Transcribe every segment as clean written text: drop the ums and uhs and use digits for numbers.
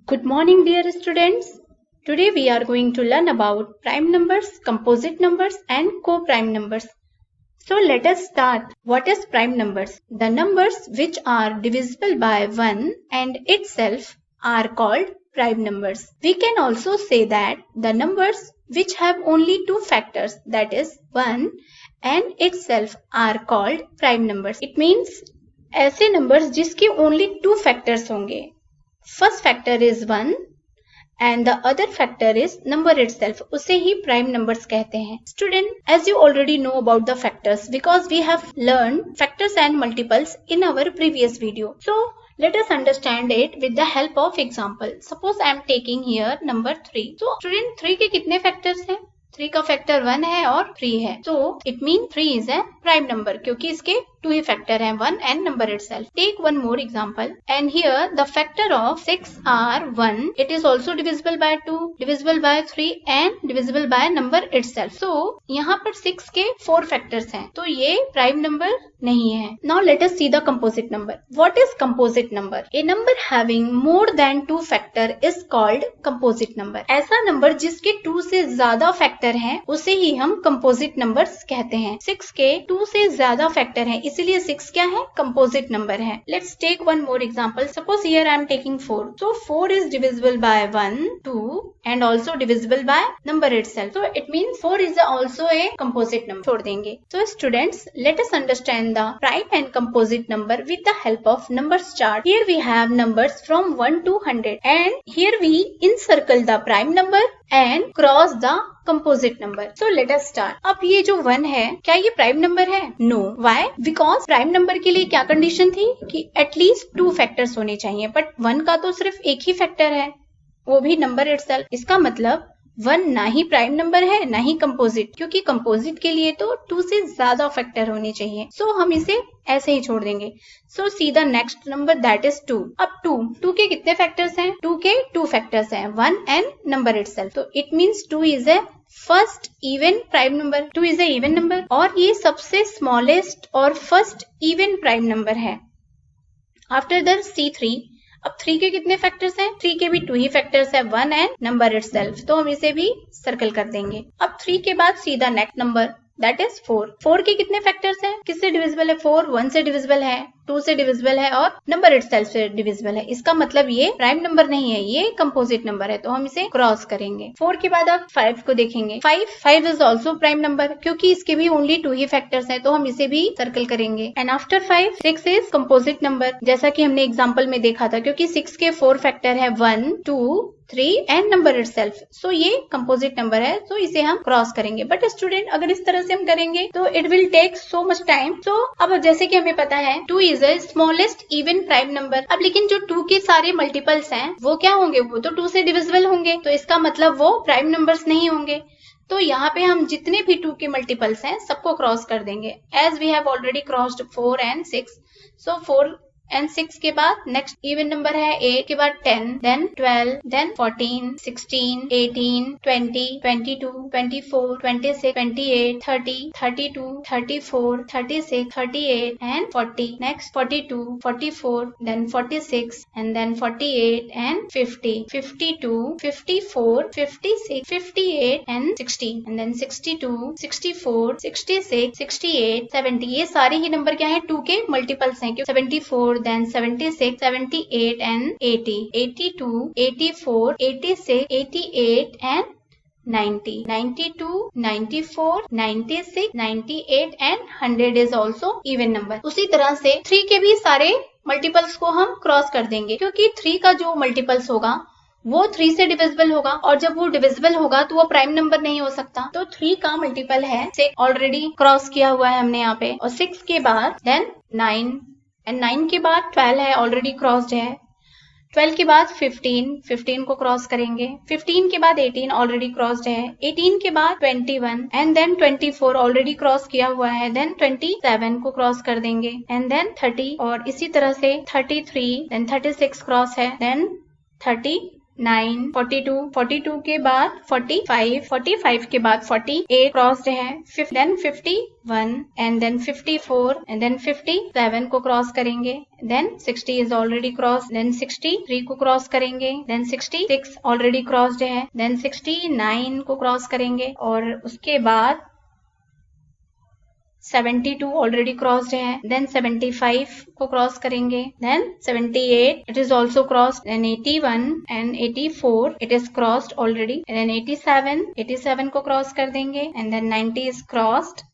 Good morning, dear students. Today we are going to learn about prime numbers, composite numbers and co-prime numbers. So let us start. What is prime numbers? The numbers which are divisible by 1 and itself are called prime numbers. We can also say that the numbers which have only two factors, that is 1 and itself, are called prime numbers. It means ऐसे numbers जिसके only two factors होंगे. First factor is 1 and the other factor is number itself. उसे ही prime numbers कहते हैं. Student, as you already know about the factors because we have learned factors and multiples in our previous video. So let us understand it with the help of example. Suppose I am taking here number 3. So student, 3 के कितने factors हैं? 3 का factor 1 है और 3 है. So it means 3 is a prime number क्योंकि इसके two ही factor हैं 1 and number itself. Take one more example and here the factor of 6 are 1. It is also divisible by 2, divisible by 3 and divisible by number itself. So यहाँ पर 6 के 4 factors हैं तो ये prime number नहीं है. Now let us see the composite number. What is composite number? A number having more than 2 factor is called composite number. ऐसा number जिसके 2 से ज्यादा factor हैं उसे ही हम composite numbers कहते हैं. 6 के 2 से ज्यादा factor हैं इसलिए 6 क्या है? Composite number है. Let's take one more example. Suppose here I am taking 4. So 4 is divisible by 1, 2 and also divisible by number itself. So it means 4 is also a composite number. छोड़ देंगे. So students, let us understand the prime and composite number with the help of numbers chart. Here we have numbers from 1 to 100 and here we encircle the prime number and cross the composite number. So let us start. अब ये जो 1 है क्या ये prime number है? No. Why? Because prime number के लिए क्या कंडीशन थी कि एटलीस्ट 2 फैक्टर्स होने चाहिए बट 1 का तो सिर्फ एक ही फैक्टर है वो भी नंबर इटसेल्फ. इसका मतलब 1 ना ही प्राइम नंबर है ना ही कंपोजिट क्योंकि कंपोजिट के लिए तो 2 से ज्यादा फैक्टर होने चाहिए. सो हम इसे ऐसे ही छोड़ देंगे. So see the next number that is 2. अब 2 के कितने फैक्टर्स हैं? 2 के 2 फैक्टर्स हैं 1 एंड नंबर इटसेल्फ. तो it means 2 is A first even prime number. 2 is A even number और ये सबसे स्मॉलेस्ट और फर्स्ट इवन प्राइम नंबर है. After that C3. अब 3 के कितने फैक्टर्स हैं? 3 के भी 2 ही फैक्टर्स है 1 एंड नंबर इटसेल्फ. तो हम इसे भी सर्कल कर देंगे. अब 3 के बाद सीधा नेक्स्ट नंबर दैट इज 4. 4 के कितने फैक्टर्स हैं? किससे डिविजिबल है? 4 1 से डिविजिबल है, 2 से डिविजिबल है और नंबर इटसेल्फ से डिविजिबल है. इसका मतलब ये प्राइम नंबर नहीं है, ये कंपोजिट नंबर है तो हम इसे क्रॉस करेंगे. 4 के बाद आप 5 को देखेंगे. 5 इज ऑल्सो प्राइम नंबर क्योंकि इसके भी ओनली 2 ही फैक्टर्स हैं तो हम इसे भी सर्कल करेंगे. And after 5 6 is composite number जैसा कि हमने एग्जाम्पल में देखा था क्योंकि 6 के 4 फैक्टर है 1 2 3 एंड नंबर इटसेल्फ. सो ये कंपोजिट नंबर है तो इसे हम क्रॉस करेंगे. बट स्टूडेंट अगर इस तरह से हम करेंगे तो it will take so much time. So अब जैसे कि हमें पता है 2 is a smallest even prime number. अब लेकिन जो 2 के सारे मल्टीपल्स हैं वो क्या होंगे? वो तो 2 से डिविजिबल होंगे तो इसका मतलब वो प्राइम नंबर्स नहीं होंगे. तो यहाँ पे हम जितने भी 2 के मल्टीपल्स हैं सबको क्रॉस कर देंगे as we have already crossed 4 and 6. So 4 and 6 के बाद नेक्स्ट इवन नंबर है 8 के बाद 10 then 12 then 14 16 18 20 22 24 26 28 30 32 34 36 38 and 40. Next 42 44 then 46 and then 48 and 50 52 54 56 58 and 60 and then 62 64 66 68 70. ये सारे ही नंबर क्या है? 2 के मल्टीपल्स हैं. 74 then 76, 78 and 80, 82, 84, 86, 88 and 90, 92, 94, 96, 98 and 100 is also even number. उसी तरह से 3 के भी सारे मल्टीपल्स को हम क्रॉस कर देंगे क्योंकि 3 का जो मल्टीपल्स होगा वो 3 से डिविजिबल होगा और जब वो डिविजिबल होगा तो वो प्राइम नंबर नहीं हो सकता. तो 3 का मल्टीपल है 6 ऑलरेडी क्रॉस किया हुआ है हमने यहाँ पे. और 6 के बाद देन 9 एंड 9 के बाद 12 है ऑलरेडी क्रॉस्ड है. 12 के बाद 15 को क्रॉस करेंगे. 15 के बाद 18 ऑलरेडी क्रॉस्ड है. 18 के बाद 21 एंड देन 24 ऑलरेडी क्रॉस किया हुआ है. देन 27 को क्रॉस कर देंगे एंड देन 30 और इसी तरह से 33 देन 36 क्रॉस है देन 30 9, 42, 42 के बाद 45, 45 के बाद 48 क्रॉस्ड है, then 51 and then 54 and then 57 को क्रॉस करेंगे, then 60 is already cross, then 63 को क्रॉस करेंगे, देन 66 ऑलरेडी क्रॉस्ड है, देन 69 को क्रॉस करेंगे और उसके बाद 72 ऑलरेडी क्रॉस्ड है, देन 75 को क्रॉस करेंगे, then 78 it is also crossed, then 81 and 84 it is crossed already, then 87 को क्रॉस कर देंगे and then 90 is crossed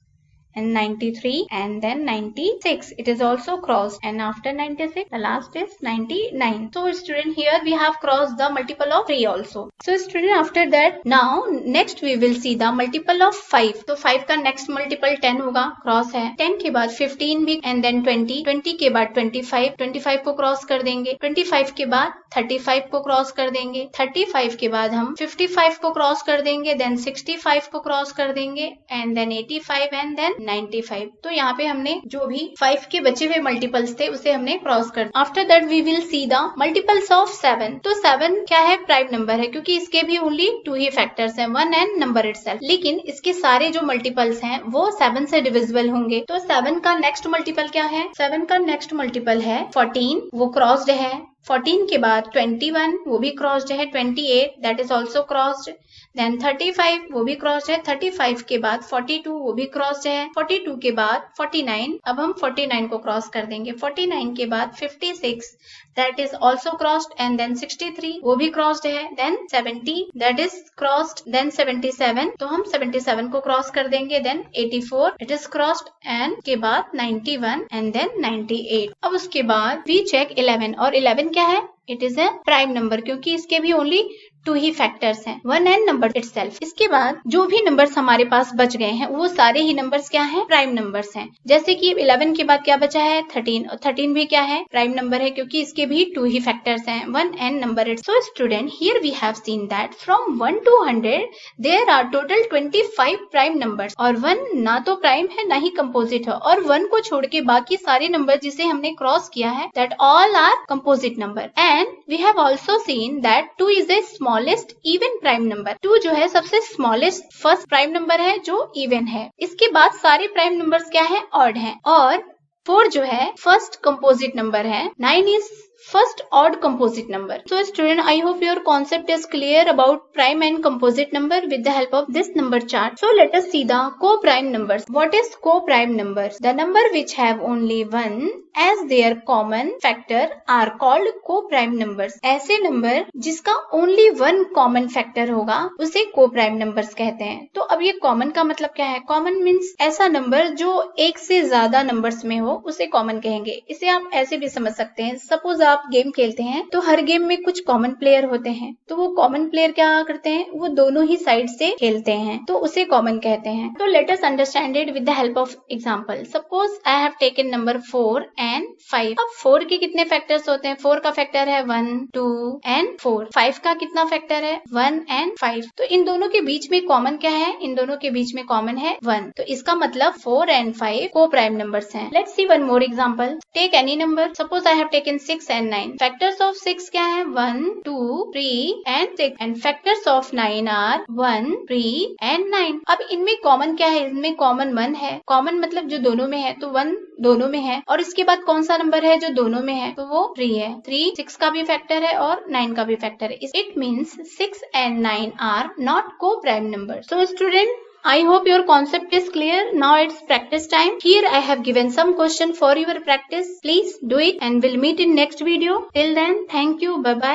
and 93 and then 96 it is also crossed, and after 96 the last is 99. So student, here we have crossed the multiple of 3 also. So student, after that now next we will see the multiple of 5. तो 5 का next multiple 10 होगा, cross है, 10 के बाद 15 भी and then 20, 20 के बाद 25, 25 को क्रॉस कर देंगे, 25 के बाद 35 को क्रॉस कर देंगे, 35 के बाद हम 55 को क्रॉस कर देंगे, देन 65 को क्रॉस कर देंगे एंड देन 85 एंड देन 95. तो यहाँ पे हमने जो भी 5 के बचे हुए मल्टीपल्स थे उसे हमने क्रॉस कर दिया. After that we will see the multiples of 7. तो 7 क्या है? प्राइम नंबर है, क्योंकि इसके भी ओनली 2 ही फैक्टर्स हैं, 1 एंड नंबर इटसेल्फ. लेकिन इसके सारे जो मल्टीपल्स हैं वो 7 से डिविजिबल होंगे. तो 7 का नेक्स्ट मल्टीपल क्या है? 7 का नेक्स्ट मल्टीपल है 14, वो क्रॉस्ड है. 14 के बाद 21 वो भी क्रॉस्ड है, 28 that is also crossed, then 35 वो भी क्रॉस्ड है, 35 के बाद 42 वो भी क्रॉस्ड है, 42 के बाद 49, अब हम 49 को क्रॉस कर देंगे, 49 के बाद 56 that is also crossed and then 63 वो भी क्रॉस्ड है, then 70 that is crossed, then 77 तो हम 77 को क्रॉस कर देंगे, then 84 it is crossed and के बाद 91 एंड देन 98. अब उसके बाद वी चेक 11 और 11 क्या है? It is a prime number, क्योंकि इसके भी ओनली 2 ही फैक्टर्स हैं, 1 एंड नंबर इटसेल्फ. इसके बाद जो भी नंबर्स हमारे पास बच गए हैं वो सारे ही नंबर्स क्या हैं? प्राइम नंबर्स हैं. जैसे कि 11 के बाद क्या बचा है? 13, और 13 भी क्या है? प्राइम नंबर है, क्योंकि इसके भी 2 ही फैक्टर्स हैं, 1 and number it. So student, here we have seen that from 1 to 100 there are total 25 prime numbers, और 1 ना तो प्राइम है ना ही कंपोजिट है, और 1 को छोड़ के बाकी सारे नंबर जिसे हमने क्रॉस किया है that all are composite number. And we have also seen that 2 is a smallest even prime number. 2 जो है सबसे स्मॉलेस्ट फर्स्ट प्राइम नंबर है जो इवन है. इसके बाद सारे प्राइम नंबर्स क्या है? ऑड है. और 4 जो है फर्स्ट कंपोजिट नंबर है. 9 is first odd composite number. So student, I hope your concept is clear about prime and composite number with the help of this number chart. So let us see the co-prime numbers. What is co-prime numbers? The number which have only 1 as their common factor are called co-prime numbers. ऐसे number जिसका only 1 common factor होगा उसे co-prime numbers कहते हैं. तो अब ये common का मतलब क्या है? Common means ऐसा नंबर जो एक से ज्यादा नंबर्स में हो उसे common कहेंगे. इसे आप ऐसे भी समझ सकते हैं, सपोज आप गेम खेलते हैं तो हर गेम में कुछ कॉमन प्लेयर होते हैं, तो वो कॉमन प्लेयर क्या करते हैं? वो दोनों ही साइड से खेलते हैं, तो उसे कॉमन कहते हैं. तो let us understand it with the help of example. Suppose I have taken number 4 and 5. अब 4 के कितने फैक्टर्स होते हैं? 4 का फैक्टर है 1, 2 एंड 4. 5 का कितना फैक्टर है? 1 एंड 5. तो इन दोनों के बीच में कॉमन क्या है? इन दोनों के बीच में कॉमन है 1. तो इसका मतलब 4 एंड 5 को प्राइम नंबर्स हैं. Let's see one more example. Take any number. Suppose I have taken 6 and 9. Factors of 6 क्या है? 1, 2, 3 and 6. And factors of 9 are 1, 3 and 9. अब इनमें कॉमन क्या है? इनमें कॉमन 1 है. कॉमन मतलब जो दोनों में है, तो 1 दोनों में है. और इसके बाद कौन सा नंबर है जो दोनों में है? तो वो 3 है. 3 6 का भी फैक्टर है और 9 का भी फैक्टर है. It means 6 and 9 are not को prime number. So student, I hope your concept is clear. Now it's practice time. Here I have given some question for your practice. Please do it and we'll meet in next video. Till then, thank you. Bye bye.